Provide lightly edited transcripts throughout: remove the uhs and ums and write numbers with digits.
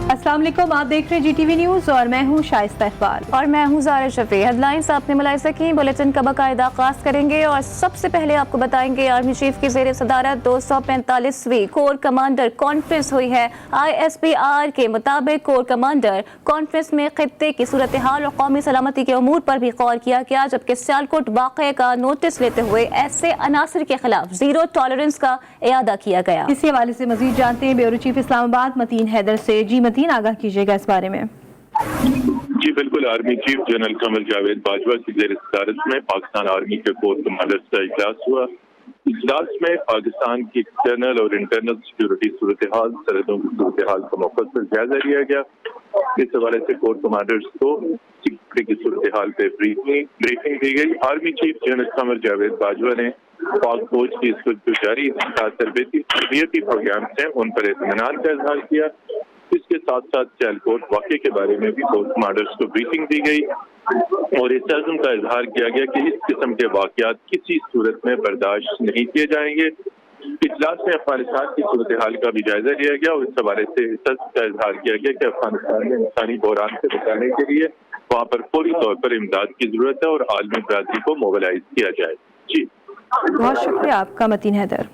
अस्सलाम वालेकुम, आप देख रहे हैं GTV न्यूज़ और मैं हूं शाइस्ता इकबाल और मैं हूं ज़ारा शफी। हेडलाइंस आपने मुलाहिज़ा की, बुलेटिन का बाकायदा आगाज़ करेंगे और सबसे पहले आपको बताएंगे आर्मी चीफ की ज़ेर सदारत 245वीं कोर कमांडर कॉन्फ्रेंस हुई है। ISPR के मुताबिक कोर कमांडर कॉन्फ्रेंस में खित्ते की सूरत हाल और कौमी सलामती के अमूर पर भी गौर किया गया, जबकि सियालकोट वाक़े का नोटिस लेते हुए ऐसे अनासर के खिलाफ ज़ीरो टॉलरेंस का इयादा किया गया। इसी हवाले से मजीद जानते हैं ब्यूरो चीफ इस्लामाबाद मतीन हैदर से। जी मतीन, आगाह कीजिएगा इस बारे में। जी बिल्कुल, army chief general Qamar Javed Bajwa की ज़ेर सदारत में पाकिस्तान आर्मी के कोर कमांडर्स का इजलास हुआ। इजलास में पाकिस्तान की एक्सटर्नल और इंटरनल सिक्योरिटी सूरत हाल, सरहदों की सूरत हाल का मुफस्सल जायजा लिया गया। इस हवाले से कोर कमांडर्स को सिक्योरिटी की सूरत हाल पे ब्रीफिंग दी गई। Army chief general Qamar Javed Bajwa ने पाक फौज की इस जारी तरबियती प्रोग्राम से उन पर इत्मीनान का इजहार किया। इसके साथ साथ सियालकोट वाक़े के बारे में भी कोर कमांडर्स को ब्रीफिंग दी गई और इस अज़्म का इजहार किया गया कि इस किस्म के वाक़यात किसी सूरत में बर्दाश्त नहीं किए जाएंगे। इजलास में अफगानिस्तान की सूरत हाल का भी जायजा लिया गया और इस हवाले से इस अज़्म का इजहार किया गया कि अफगानिस्तान में इंसानी बहरान से बचाने के लिए वहाँ पर फौरी तौर पर इमदाद की जरूरत है और आलमी बरादरी को मोबिलाइज किया जाए। जी बहुत शुक्रिया आपका मतीन हैदर।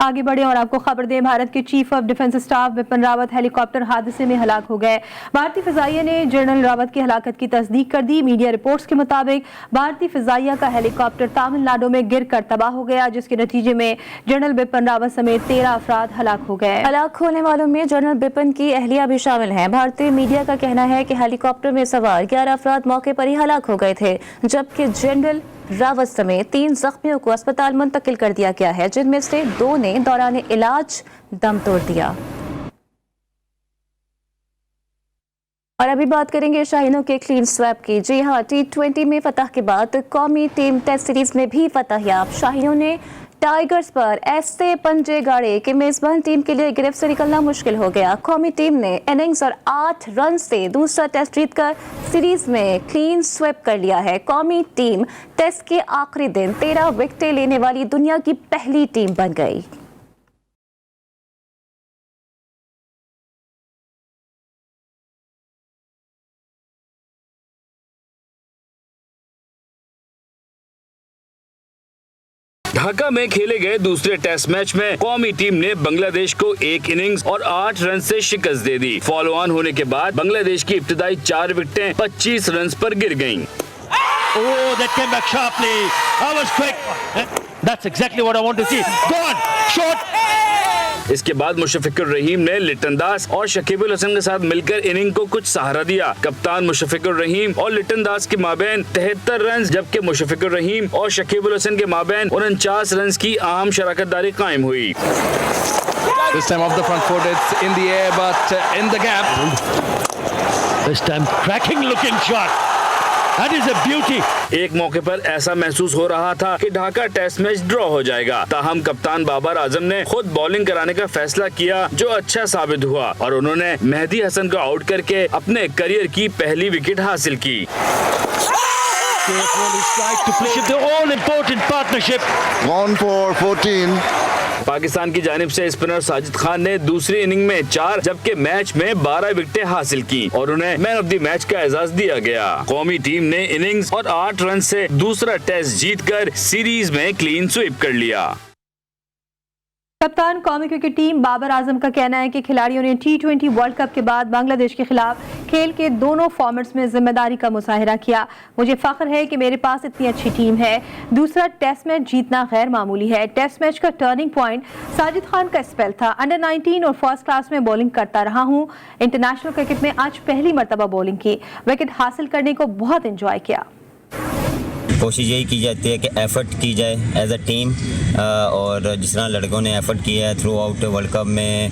आगे बढ़े और आपको खबर दें, भारत के chief of defence staff Bipin Rawat helicopter हादसे में हलाक हो गए। भारतीय फिजाइया ने जनरल रावत की हलाकत की तस्दीक कर दी। मीडिया रिपोर्ट्स के मुताबिक भारतीय फिजाइया का हेलीकॉप्टर तमिलनाडु में गिरकर तबाह हो गया, जिसके नतीजे में जनरल बिपिन रावत समेत 13 अफराद हलाक हो गए। हलाक होने वालों में जनरल बिपिन की अहलिया भी शामिल हैं। भारतीय मीडिया का कहना है कि हेलीकॉप्टर में सवार 11 अफराद मौके पर ही हलाक हो गए थे, जबकि जनरल रावत समेत 3 जख्मियों को अस्पताल मुंतकिल कर दिया गया है, जिनमें से 2 ने दौरान इलाज दम तोड़ दिया। और अभी बात करेंगे शाहीनों के क्लीन स्वैप की। जी हाँ, T20 में फतह के बाद कौमी टीम टेस्ट सीरीज में भी फतहयाब। शाहीनों ने टाइगर्स पर ऐसे पंजे गाड़े कि मेजबान टीम के लिए गिरफ्त से निकलना मुश्किल हो गया। कौमी टीम ने इनिंग्स और 8 रन से दूसरा टेस्ट जीतकर सीरीज में क्लीन स्वेप कर लिया है। कौमी टीम टेस्ट के आखिरी दिन 13 विकेटें लेने वाली दुनिया की पहली टीम बन गई। ढाका में खेले गए दूसरे टेस्ट मैच में कौमी टीम ने बांग्लादेश को 1 इनिंग्स और 8 रन से शिकस्त दे दी। फॉलो ऑन होने के बाद बांग्लादेश की इब्तिदाई 4 विकेटें 25 रन पर गिर गयीं। Oh, that came back sharply. That was quick. That's exactly what I want to see. Gone. Shot. इसके बाद मुशफ़िकुर रहीम ने लिटन दास और शकीबुल हसन के साथ मिलकर इनिंग को कुछ सहारा दिया। कप्तान मुशफ़िकुर रहीम और लिटन दास के माबैन 73 रन, जबकि मुशफ़िकुर रहीम और शकीबुल हसन के माबैन 49 रन की अहम शराकतदारी कायम हुई। This time off the front foot, it's in the air but in the gap. This time cracking looking shot. That is a beauty. एक मौके पर ऐसा महसूस हो रहा था कि ढाका टेस्ट मैच ड्रॉ हो जाएगा, ताहम कप्तान बाबर आजम ने खुद बॉलिंग कराने का फैसला किया, जो अच्छा साबित हुआ और उन्होंने मेहदी हसन को आउट करके अपने करियर की पहली विकेट हासिल की। The all-important partnership. 1 for 14. Pakistan की जानिब से स्पिनर साजिद खान ने दूसरी इनिंग में 4 जबकि मैच में 12 विकेटें हासिल की और उन्हें मैन ऑफ द मैच का एजाज दिया गया। कौमी टीम ने इनिंग्स और 8 रन से दूसरा टेस्ट जीतकर सीरीज में क्लीन स्वीप कर लिया। कप्तान कौमी क्रिकेट टीम बाबर आजम का कहना है कि खिलाड़ियों ने T20 वर्ल्ड कप के बाद बांग्लादेश के खिलाफ खेल के दोनों फॉर्मेट्स में जिम्मेदारी का मुजाहिरा किया। मुझे फख्र है कि मेरे पास इतनी अच्छी टीम है। दूसरा टेस्ट मैच जीतना गैर मामूली है। टेस्ट मैच का टर्निंग पॉइंट साजिद खान का स्पेल था। अंडर 19 और फर्स्ट क्लास में बॉलिंग करता रहा हूँ। इंटरनेशनल क्रिकेट में आज पहली मरतबा बॉलिंग की। विकेट हासिल करने को बहुत इंजॉय किया। कोशिश यही की जाती है कि एफ़र्ट की जाए एज अ टीम, और जिस तरह लड़कों ने एफ़र्ट किया है थ्रू आउट वर्ल्ड कप में,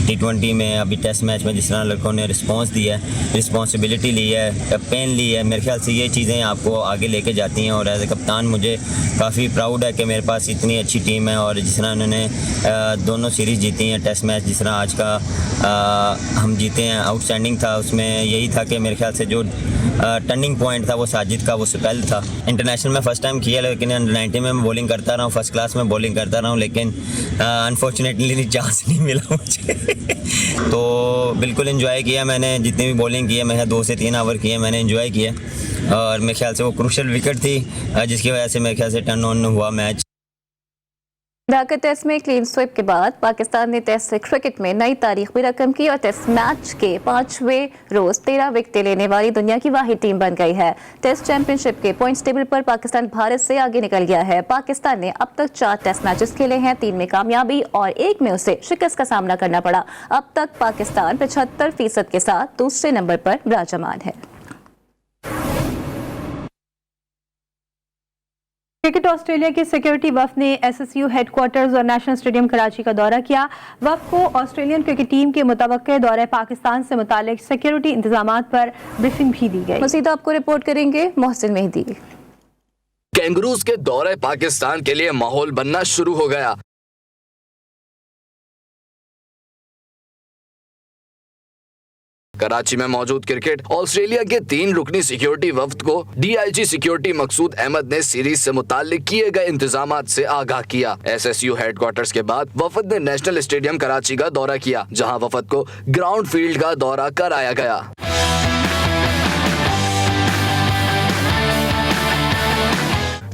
T20 में, अभी टेस्ट मैच में जिस तरह लड़कों ने रिस्पांस दिया है, रिस्पांसिबिलिटी ली है, कैंपेन ली है, मेरे ख्याल से ये चीज़ें आपको आगे लेके जाती हैं। और एज ए कप्तान मुझे काफ़ी प्राउड है कि मेरे पास इतनी अच्छी टीम है और जिस तरह उन्होंने दोनों सीरीज़ जीती हैं, टेस्ट मैच जिस तरह आज का हम जीते हैं आउटस्टैंडिंग था। उसमें यही था कि मेरे ख्याल से जो टर्निंग पॉइंट था वो साजिद का वो स्पेल था इंटरनेशनल में फर्स्ट टाइम किया, लेकिन अंडर 19 में मैं बॉलिंग करता रहा हूँ, फर्स्ट क्लास में बॉलिंग करता रहा हूँ, लेकिन अनफॉर्चुनेटली चांस नहीं मिला मुझे। तो बिल्कुल एंजॉय किया मैंने, जितनी भी बॉलिंग की है मैंने 2 से 3 ओवर किए, मैंने एंजॉय किया। और मेरे ख्याल से वो क्रूशियल विकेट थी जिसकी वजह से मेरे ख्याल से टर्न ऑन हुआ मैच। ढाका टेस्ट में क्लीन स्वीप के बाद पाकिस्तान ने टेस्ट क्रिकेट में नई तारीख भी रकम की और टेस्ट मैच के 5वें रोज 13 विकेटें लेने वाली दुनिया की वाहिद टीम बन गई है। टेस्ट चैंपियनशिप के पॉइंट्स टेबल पर पाकिस्तान भारत से आगे निकल गया है। पाकिस्तान ने अब तक 4 टेस्ट मैचेस खेले हैं, 3 में कामयाबी और 1 में उसे शिकस्त का सामना करना पड़ा। अब तक पाकिस्तान 75% के साथ दूसरे नंबर पर विराजमान है। क्रिकेट ऑस्ट्रेलिया के सिक्योरिटी वफ्द ने एसएसयू हेडक्वार्टर्स और नेशनल स्टेडियम कराची का दौरा किया। वफ्द को ऑस्ट्रेलियन क्रिकेट टीम के मुतवक्के दौरे पाकिस्तान से मुतालिक सिक्योरिटी इंतजामात पर ब्रीफिंग भी दी गई। मज़ीद आपको रिपोर्ट करेंगे मोहसिन मेहदी। कैंगरूज के दौरे पाकिस्तान के लिए माहौल बनना शुरू हो गया। कराची में मौजूद क्रिकेट ऑस्ट्रेलिया के 3 रुकनी सिक्योरिटी वफ्द को डीआईजी सिक्योरिटी मकसूद अहमद ने सीरीज से मुताल्लिक किए गए इंतजामात से आगाह किया। एसएसयू हेडक्वार्टर्स के बाद वफद ने नेशनल स्टेडियम कराची का दौरा किया, जहां वफद को ग्राउंड फील्ड का दौरा कराया गया।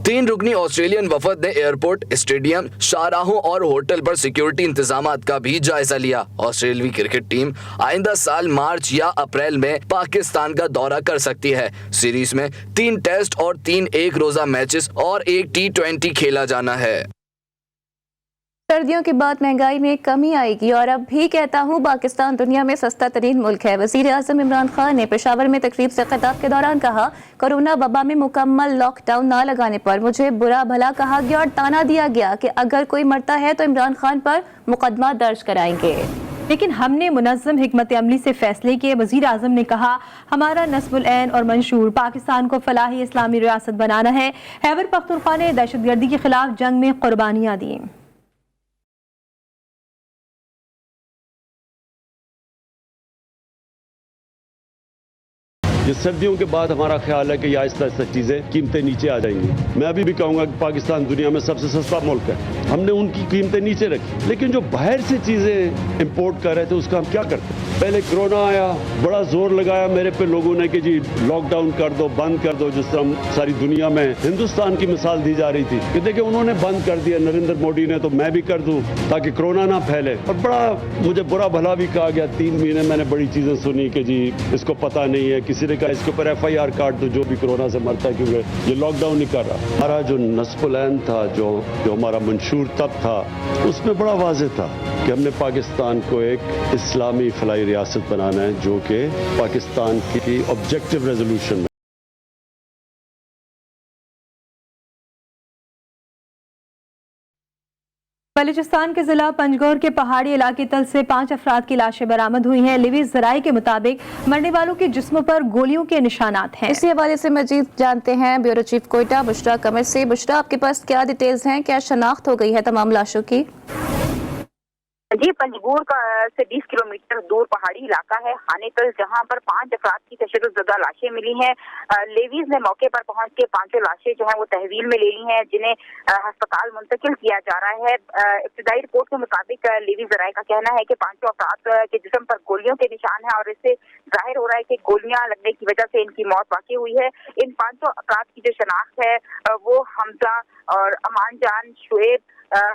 3 रुकनी ऑस्ट्रेलियन वफद ने एयरपोर्ट, स्टेडियम, शाहराहों और होटल पर सिक्योरिटी इंतजामात का भी जायजा लिया। ऑस्ट्रेलियाई क्रिकेट टीम आइंदा साल मार्च या अप्रैल में पाकिस्तान का दौरा कर सकती है। सीरीज में 3 टेस्ट और 3 एक रोजा मैचेस और 1 T20 खेला जाना है। सर्दियों के बाद महंगाई में कमी आएगी और अब भी कहता हूँ पाकिस्तान दुनिया में सस्ता तरीन मुल्क है। वज़ीर आज़म इमरान खान ने पेशावर में तकरीब से खिताब के दौरान कहा, कोरोना वबा में मुकम्मल लॉकडाउन ना लगाने पर मुझे बुरा भला कहा गया और ताना दिया गया कि अगर कोई मरता है तो इमरान खान पर मुकदमा दर्ज कराएंगे। लेकिन हमने मुनज़्ज़म हिकमत अमली से फैसले किए। वज़ीर आज़म ने कहा, हमारा नस्बुल ऐन और मंशूर पाकिस्तान को फलाही इस्लामी रियासत बनाना है। खैबर पख्तूनख्वा ने दहशतगर्दी के खिलाफ जंग में कुर्बानियाँ दी। ये सर्दियों के बाद हमारा ख्याल है कि आहिस्ता आहिस्ता चीज़ें कीमतें नीचे आ जाएंगी। मैं अभी भी कहूँगा कि पाकिस्तान दुनिया में सबसे सस्ता मुल्क है। हमने उनकी कीमतें नीचे रखी, लेकिन जो बाहर से चीज़ें इंपोर्ट कर रहे थे उसका हम क्या करते? पहले कोरोना आया, बड़ा जोर लगाया मेरे पे लोगों ने कि जी लॉकडाउन कर दो, बंद कर दो, जिस तरह सारी दुनिया में हिंदुस्तान की मिसाल दी जा रही थी कि देखिए उन्होंने बंद कर दिया नरेंद्र मोदी ने, तो मैं भी कर दूं ताकि कोरोना ना फैले। और बड़ा मुझे बुरा भला भी कहा गया। 3 महीने मैंने बड़ी चीज़ें सुनी कि जी इसको पता नहीं है, किसी ने कहा इसके ऊपर FIR काट दो जो भी कोरोना से मरता है, क्योंकि ये लॉकडाउन नहीं कर रहा। हमारा जो नस्बुल ऐन था, जो हमारा मंशूर तब था, उसमें बड़ा वाज़ेह था कि हमने पाकिस्तान को एक इस्लामी फलाई रियासत बनाना है, जो कि पाकिस्तान की ऑब्जेक्टिव रेजोल्यूशन में। बलूचिस्तान के जिला पंजगौर के पहाड़ी इलाके तल से 5 अफराद की लाशें बरामद हुई हैं। लिवीज ज़राई के मुताबिक मरने वालों के जिस्मों पर गोलियों के निशानात हैं। इसी हवाले से मजीद जानते हैं ब्यूरो चीफ कोयटा बुशरा कमर से। बुशरा, आपके पास क्या डिटेल्स हैं, क्या शनाख्त हो गई है तमाम लाशों की? जी, पंजगौर से 20 किलोमीटर दूर पहाड़ी इलाका है हानेतल, जहां पर 5 अफराद की तशद्दुद लाशें मिली हैं। लेवीज ने मौके पर पहुंच के 5 लाशें जो हैं वो तहवील में ले ली हैं, जिन्हें अस्पताल मुंतकिल किया जा रहा है। इब्तिदाई रिपोर्ट के मुताबिक लेवीज ज़राए का कहना है कि 5 अफराद के जिस्म पर गोलियों के निशान हैं और इससे जाहिर हो रहा है कि गोलियां लगने की वजह से इनकी मौत वाकई हुई है। इन 5 अफराद की जो शनाख्त है वो हमजा और अमान जान, शुएब,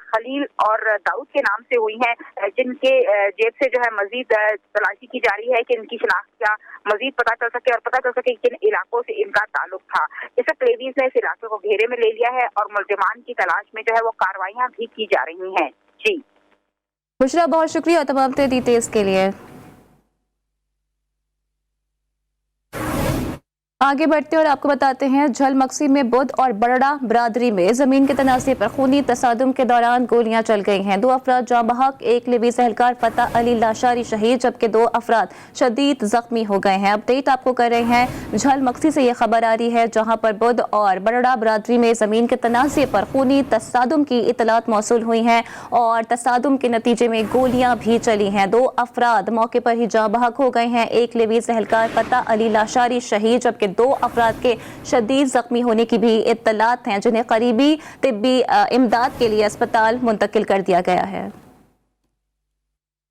खलील और दाऊद के नाम से हुई हैं, जिनके जेब से जो है मजीद तलाशी की जा रही है कि इनकी शनाख्त क्या मजीद पता चल सके और पता चल सके किन इलाकों से इनका ताल्लुक था। इस वक्त लेवीज ने इस इलाके को घेरे में ले लिया है और मुल्जिमान की तलाश में जो है वो कार्रवाइयां भी की जा रही हैं। जी बुशरा, बहुत शुक्रिया तमाम डिटेल्स के लिए। आगे बढ़ते और आपको बताते हैं झलमक्सी में बुध और बरड़ा बरादरी में जमीन के तनाज़े पर खूनी तसादुम के दौरान गोलियां चल गई हैं। 2 अफराद जाँ बहक, 1 लिवीज एहलकार फतह अली लाशारी शहीद, जबकि 2 अफराद शदीद जख्मी हो गए हैं। अपडेट आपको कर रहे हैं झलमक्सी से ये खबर आ रही है, जहां पर बुध और बरड़ा बरादरी में जमीन के तनाज़े पर खूनी तसादुम की इतलात मौसूल हुई हैं और तसादुम के नतीजे में गोलियां भी चली हैं। 2 अफराद मौके पर ही जाँ बहक हो गए हैं। 1 लिवीज एहलकार फतह अली लाशारी शहीद, जबकि में 2 अफराद के शदीद जख्मी होने की भी इत्तलात हैं, जिन्हें करीबी तिब्बी इमदाद के लिए अस्पताल मुंतकिल कर दिया गया है।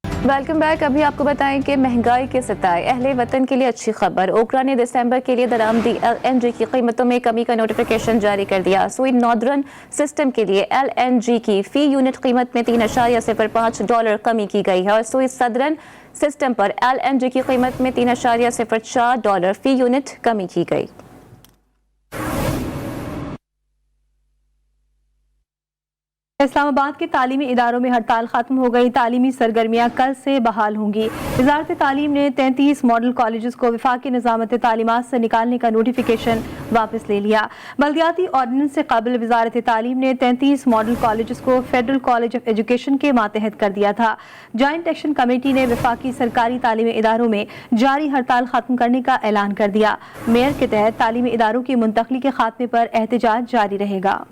Welcome back. अभी आपको बताएं कि महंगाई के सताए अहले वतन के लिए अच्छी खबर। ओकरा ने दिसंबर के लिए दरामदी LNG की कीमतों में कमी का नोटिफिकेशन जारी कर दिया। सोई नॉर्दर्न सिस्टम के लिए LNG की फी यूनिट कीमत में $3.05 कमी की गई है और सोई सदरन सिस्टम पर LNG की कीमत में $3.04 फी यूनिट कमी की गई। इस्लामाबाद के तालीमी इदारों में हड़ताल खत्म हो गई। तालीमी सरगर्मियां कल से बहाल होंगी। वजारत तालीम ने 33 मॉडल कॉलेजेस को वफाकी निज़ामत तालीमात से निकालने का नोटिफिकेशन वापस ले लिया। बल्दियाती ऑर्डिनेंस से कबल वजारत तालीम ने 33 मॉडल कॉलेजेस को फेडरल कॉलेज ऑफ एजुकेशन के मातहत कर दिया था। जॉइंट एक्शन कमेटी ने वफाकी सरकारी तालीमी इदारों में जारी हड़ताल खत्म करने का ऐलान कर दिया। मेयर के तहत तालीमी इदारों की मुंतकली के खात्मे पर एहतजाज जारी रहेगा।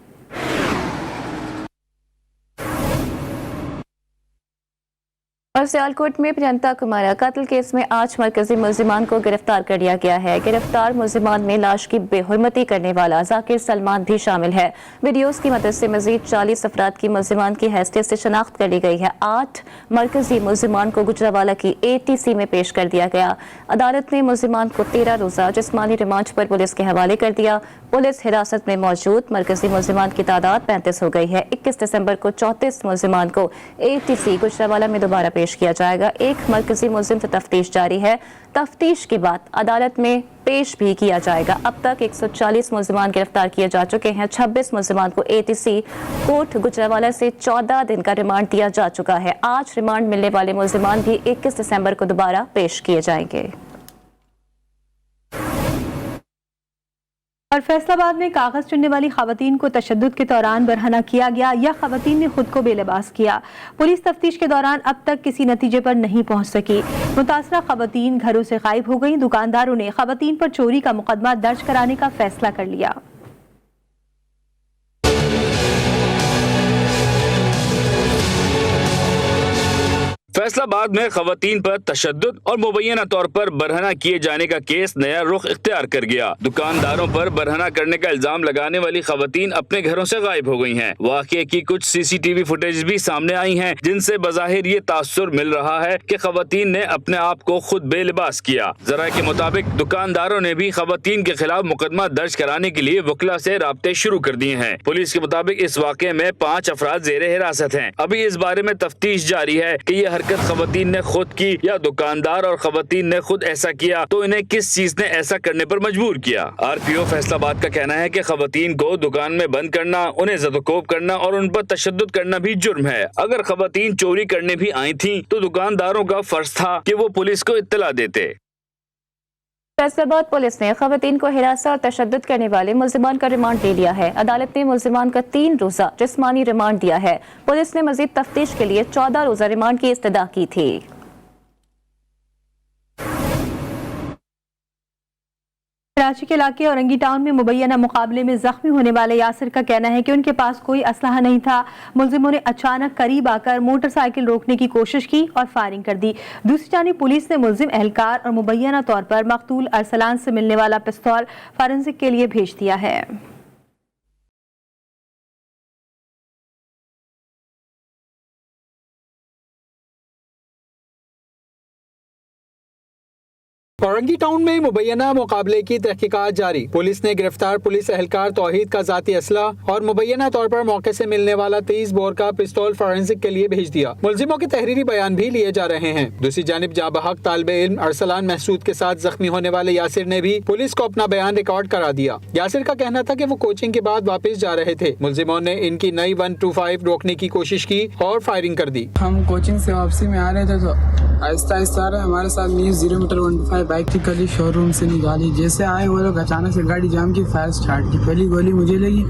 और सियालकोट में प्रियंका कुमारा कत्ल केस में 8 मरकजी मुलजिमान को गिरफ्तार कर लिया गया है। गिरफ्तार मुलजिमान में लाश की बेहुरमती करने वाला जाकिर सलमान भी शामिल है। वीडियोस की मदद से मजीद 40 अफराद की मुलजिमान की हैसियत से शनाख्त कर ली गई है। 8 मरकजी मुलजिमान को गुजरावाला की ATC में पेश कर दिया गया। अदालत ने मुलजिमान को 13 रोज़ा जिस्मानी रिमांड पर पुलिस के हवाले कर दिया। पुलिस हिरासत में मौजूद मरकजी मुलजिमान की तादाद 35 हो गई है। 21 दिसंबर को 34 मुलजिमान को ATC गुजरावाला में दोबारा पेश किया जाएगा। एक मरकजी मुलजिम से तफ्तीश जारी है। तफ्तीश के बाद अदालत में पेश भी किया जाएगा। अब तक 140 मुलजिमान गिरफ्तार किए जा चुके हैं। 26 मुलजिमान को ATC कोर्ट गुजरावाला से 14 दिन का रिमांड दिया जा चुका है। आज रिमांड मिलने वाले मुलजिमान भी 21 दिसंबर को दोबारा पेश किए जाएंगे। और फैसलाबाद में कागज चुनने वाली खवातीन को तशद्दुद के दौरान बरहना किया गया या खवातीन ने खुद को बेलिबास किया। पुलिस तफ्तीश के दौरान अब तक किसी नतीजे पर नहीं पहुंच सकी। मुतासरा खवातीन घरों से गायब हो गई। दुकानदारों ने खवातीन पर चोरी का मुकदमा दर्ज कराने का फैसला कर लिया। फैसलाबाद में खवातीन पर तशद्दुद और मुबैना तौर पर बरहना किए जाने का केस नया रुख इख्तियार कर गया। दुकानदारों पर बरहना करने का इल्जाम लगाने वाली खवातीन अपने घरों से गायब हो गई हैं। वाक़े की कुछ CCTV फुटेज भी सामने आई हैं, जिनसे बज़ाहिर ये तासुर मिल रहा है कि खवातीन ने अपने आप को खुद बेलिबास किया। जरा के मुताबिक दुकानदारों ने भी खवातीन के खिलाफ मुकदमा दर्ज कराने के लिए वकला से राब्ते शुरू कर दिए हैं। पुलिस के मुताबिक इस वाक़े में 5 अफराद ज़ेरे हिरासत हैं। अभी इस बारे में तफ्तीश जारी है कि ये हरकत खवातीन ने खुद की या दुकानदार और खवातीन ने खुद ऐसा किया तो इन्हें किस चीज ने ऐसा करने पर मजबूर किया। RPO फैसलाबाद का कहना है कि खवातीन को दुकान में बंद करना, उन्हें ज़दकोब करना और उन पर तशद्दुद करना भी जुर्म है। अगर खवातीन चोरी करने भी आई थीं तो दुकानदारों का फर्ज था कि वो पुलिस को इत्तला देते। फैसलाबाद पुलिस ने खवातीन को हिरासत और तशद्दुद करने वाले मुलजिमान का रिमांड ले लिया है। अदालत ने मुलजिमान का 3 रोज़ा जिस्मानी रिमांड दिया है। पुलिस ने मजीद तफ्तीश के लिए 14 रोज़ा रिमांड की इस्तदा की थी। कराची के इलाके औरंगी टाउन में मुबैना मुकाबले में जख्मी होने वाले यासिर का कहना है कि उनके पास कोई असलहा नहीं था। मुलजिमों ने अचानक करीब आकर मोटरसाइकिल रोकने की कोशिश की और फायरिंग कर दी। दूसरी जानिब पुलिस ने मुलजिम एहलकार और मुबैना तौर पर मकतूल अरसलान से मिलने वाला पिस्तौल फॉरेंसिक के लिए भेज दिया है। औरंगी टाउन में मुबैना मुकाबले की तहकीकात जारी। पुलिस ने गिरफ्तार पुलिस एहलकार तौहीद का जाती असला और मुबैना तौर पर मौके से मिलने वाला 30 बोर का पिस्तौल फॉरेंसिक के लिए भेज दिया। मुलजिमों के तहरीरी बयान भी लिए जा रहे हैं। दूसरी जानिब जाबहक तालिबे इल्म अरसलान महसूद के साथ जख्मी होने वाले यासिर ने भी पुलिस को अपना बयान रिकॉर्ड करा दिया। यासिर का कहना था कि वो कोचिंग के बाद वापस जा रहे थे। मुलजिमों ने इनकी नई 125 रोकने की कोशिश की और फायरिंग कर दी। हम कोचिंग से वापसी में आ रहे थे तो आहिस्ता आहिस्ता आ रहे हमारे साथ 0 मीटर 125 बाइक थी, कल शोरूम से निकाली। जैसे आए वो लोग अचानक से गाड़ी जाम की, फायर स्टार्ट की। पहली गोली मुझे लगी,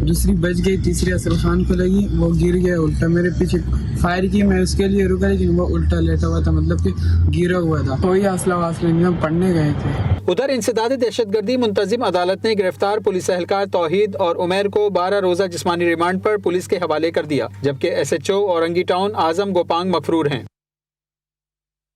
दूसरी बच गई, तीसरी असर खान को लगी, वो गिर गया उल्टा। मेरे पीछे फायर की, मैं उसके लिए रुका लेकिन वो उल्टा लेटा हुआ था, मतलब कि गिरा हुआ था। कोई हौसला वासला नहीं, हम पढ़ने गए थे। उधर इंसदाद दहशतगर्दी मुंतजिम अदालत ने गिरफ्तार पुलिस एहलकार तौहीद और उमैर को 12 रोजा जिस्मानी रिमांड पर पुलिस के हवाले कर दिया, जबकि SHO औरंगी टाउन आजम गोपांग मफरूर हैं।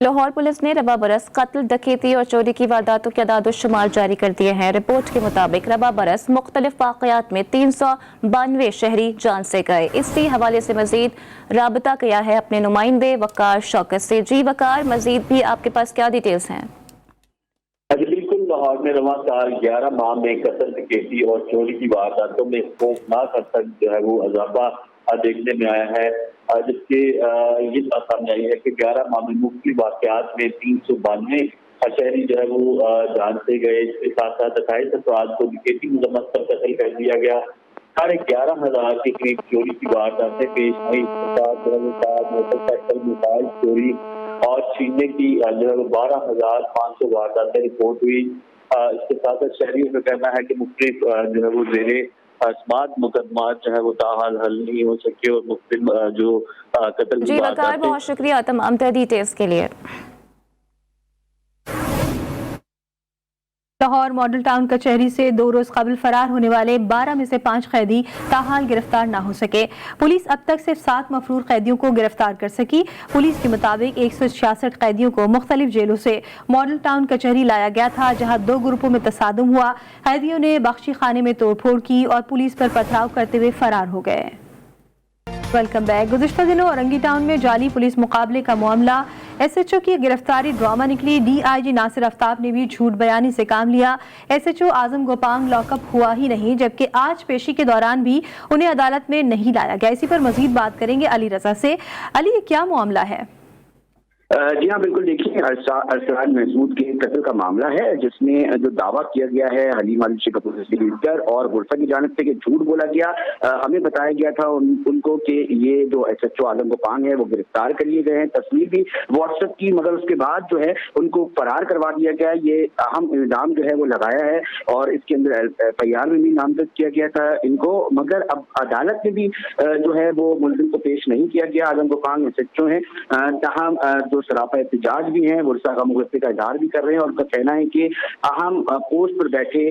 लाहौर पुलिस ने रबा बरस कत्ल, डकैती और चोरी की वारदातों के आदाद-ओ-शुमार जारी कर दिए हैं। रिपोर्ट के मुताबिक रबा बरस मुख्तलिफ वाक़यात में 392 शहरी जान से गए। इसी हवाले से मजीद राबता किया है अपने नुमाइंदे वकार शौकत से। जी वकार, मजीद भी आपके पास क्या डिटेल्स हैं? बिल्कुल, लाहौर में रवां साल 11 माह में कत्ल, डकैती और चोरी की वारदातों में खौफनाक हद तक जो है वो इजाफा देखने में आया है, जिसके ये बात सामने आई है कि 11 माह में मुख्तलिफ वाक़यात में 392 शहरी जो है वो जान से गए। इसके साथ साथ 28 अफराद को डकैती मजम्मत पर कत्ल कर दिया गया। 11,500 के करीब चोरी की वारदातें पेश आई। मोटरसाइकिल, मोबाइल चोरी और छीनने की जो है वो 12,500 वारदातें रिपोर्ट हुई। इसके साथ साथ शहरियों का कहना है कि मुख्तलिफ जो है वो जेरे स्मार्ट मुकदमात जो है वो ताहाल हल नहीं हो सके और मुख्तलिफ जो कत्ल। जी वकार, बहुत शुक्रिया तमाम डिटेल्स के लिए। लाहौर मॉडल टाउन कचहरी से 2 रोज कबल फरार होने वाले 12 में से 5 कैदी ताहाल गिरफ्तार न हो सके। पुलिस अब तक सिर्फ 7 मफरूर कैदियों को गिरफ्तार कर सकी। पुलिस के मुताबिक 166 कैदियों को मुख्तलिफ जेलों से मॉडल टाउन कचहरी लाया गया था, जहां 2 ग्रुपों में तसादुम हुआ। कैदियों ने बख्शी खाने में तोड़फोड़ की और पुलिस पर पथराव करते हुए फरार हो गए। Welcome back. गुज़िश्ता दिनों औरंगी टाउन में जाली पुलिस मुकाबले का मामला, SHO की गिरफ्तारी ड्रामा निकली। DIG नासिर आफ्ताब ने भी झूठ बयानी से काम लिया। SHO आजम गोपांग लॉकअप हुआ ही नहीं, जबकि आज पेशी के दौरान भी उन्हें अदालत में नहीं लाया गया। इसी पर मजीद बात करेंगे अली रजा से। अली, ये क्या मामला है? जी हाँ, बिल्कुल। देखिए, अरसलान महसूद के कत्ल का मामला है, जिसमें जो दावा किया गया है हलीम अली शेख पुलिस लीडर और गुरसा की जानिब से कि झूठ बोला गया। हमें बताया गया था उनको कि ये जो SHO आलम गोपांग है वो गिरफ्तार कर लिए गए हैं। तस्वीर भी व्हाट्सएप की, मगर उसके बाद जो है उनको फरार करवा दिया गया। ये अहम इल्जाम जो है वो लगाया है और इसके अंदर FIR में भी नामजद किया गया था इनको, मगर अब अदालत में भी जो है वो मुलजिम को पेश नहीं किया गया। आलम गोपांग SHO है, तमाम जो सरापा एहतजाज भी हैं, वर्षा का मुगस्से का इजहार भी कर रहे हैं और उनका कहना है कि अहम पोस्ट पर बैठे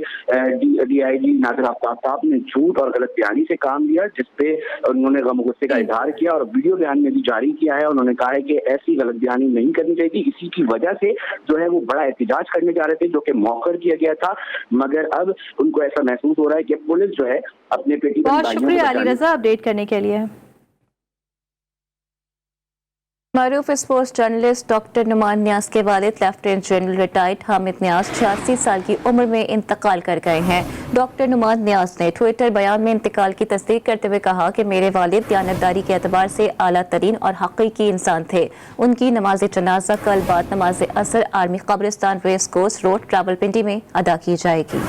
DIG नासिर आफ्ताब साहब ने झूठ और गलत बयानी से काम लिया, जिसपे उन्होंने गुस्से का इजहार किया और वीडियो बयान में भी जारी किया है। उन्होंने कहा है कि ऐसी गलत बयानी नहीं करनी चाहिए। इसी की वजह से जो है वो बड़ा एहतजाज करने जा रहे थे, जो कि मौखर किया गया था, मगर अब उनको ऐसा महसूस हो रहा है कि पुलिस जो है अपने पेटी पर। बहुत शुक्रिया अली रजा अपडेट करने के लिए। मारूफ स्पोर्ट्स जर्नलिस्ट डॉक्टर नुमान न्याज के वालिद लेफ्टिनेंट जनरल रिटायर्ड हामिद न्याज 86 साल की उम्र में इंतकाल कर गए हैं। डॉक्टर नुमान न्याज ने ट्विटर बयान में इंतकाल की तस्दीक करते हुए कहा कि मेरे वालिद दयानतदारी के एतबार से आला तरीन और हकीकी इंसान थे। उनकी नमाज जनाजा कल बाद नमाज असर आर्मी कब्रिस्तान रेस कोर्स रोड रावलपिंडी में अदा की जाएगी।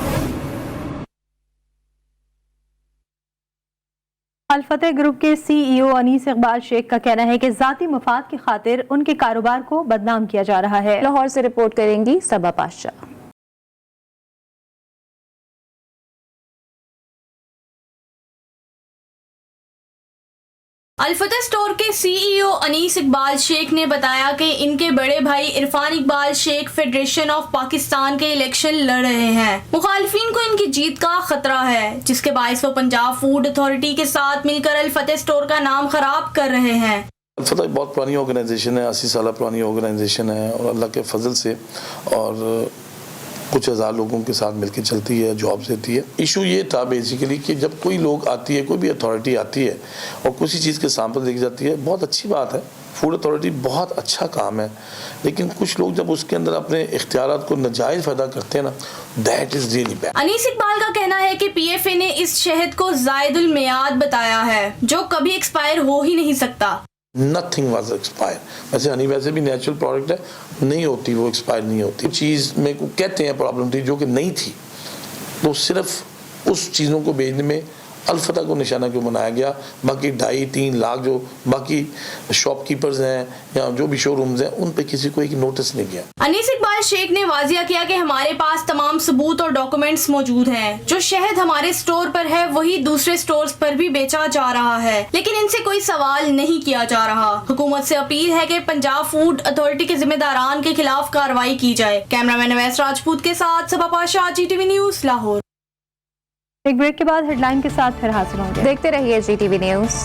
अल-फतह ग्रुप के CEO अनीस इकबाल शेख का कहना है कि जाती मफाद की खातिर उनके कारोबार को बदनाम किया जा रहा है। लाहौर से रिपोर्ट करेंगी सबा पाशा। अल-फतह स्टोर के CEO अनीस इकबाल शेख ने बताया कि इनके बड़े भाई इरफान इकबाल शेख फेडरेशन ऑफ पाकिस्तान के इलेक्शन लड़ रहे हैं। मुखालिफिन को इनकी जीत का खतरा है, जिसके बायस वो पंजाब फूड अथॉरिटी के साथ मिलकर अल-फतह स्टोर का नाम खराब कर रहे हैं। अल-फतह बहुत पुरानी ऑर्गेनाइजेशन है, 80 साल पुरानी ऑर्गेनाइजेशन है और अल्लाह के फजल से और कुछ हज़ार लोगों के साथ मिलकर चलती है, जॉब देती है। इशू ये था बेसिकली कि जब कोई लोग आती है, कोई भी अथॉरिटी आती है और किसी चीज़ के सैंपल देखी जाती है, बहुत अच्छी बात है, फूड अथॉरिटी बहुत अच्छा काम है, लेकिन कुछ लोग जब उसके अंदर अपने इख्तियारात को नाजायज़ फ़ायदा करते हैं ना, that is really bad. Anees Iqbal का कहना है कि PFA ने इस शहद को ज़ायदुल मियाद बताया है, जो कभी एक्सपायर हो ही नहीं सकता। Nothing was expire. वैसे हनी वैसे भी नेचुरल प्रोडक्ट है, नहीं होती, वो एक्सपायर नहीं होती। चीज़ में को कहते हैं प्रॉब्लम थी जो कि नहीं थी, तो सिर्फ उस चीज़ों को बेचने में अल-फतह को निशाना क्यों बनाया गया। बाकी 2.5-3 लाख जो बाकी शॉपकीपर्स हैं या जो भी शोरूम्स हैं, उन पे किसी को एक नोटिस नहीं किया। अनीस इकबाल शेख ने वाजिया किया कि हमारे पास तमाम सबूत और डॉक्यूमेंट्स मौजूद हैं। जो शहद हमारे स्टोर पर है वही दूसरे स्टोर्स पर भी बेचा जा रहा है, लेकिन इनसे कोई सवाल नहीं किया जा रहा। हुकूमत से अपील है कि पंजाब फूड अथॉरिटी के जिम्मेदारान के खिलाफ कार्रवाई की जाए। कैमरामैन अवैस राजपूत के साथ सबा पाशा, GTV न्यूज़ लाहौर। एक ब्रेक के बाद हेडलाइन के साथ फिर हाजिर होंगे। देखते रहिए GTV न्यूज़।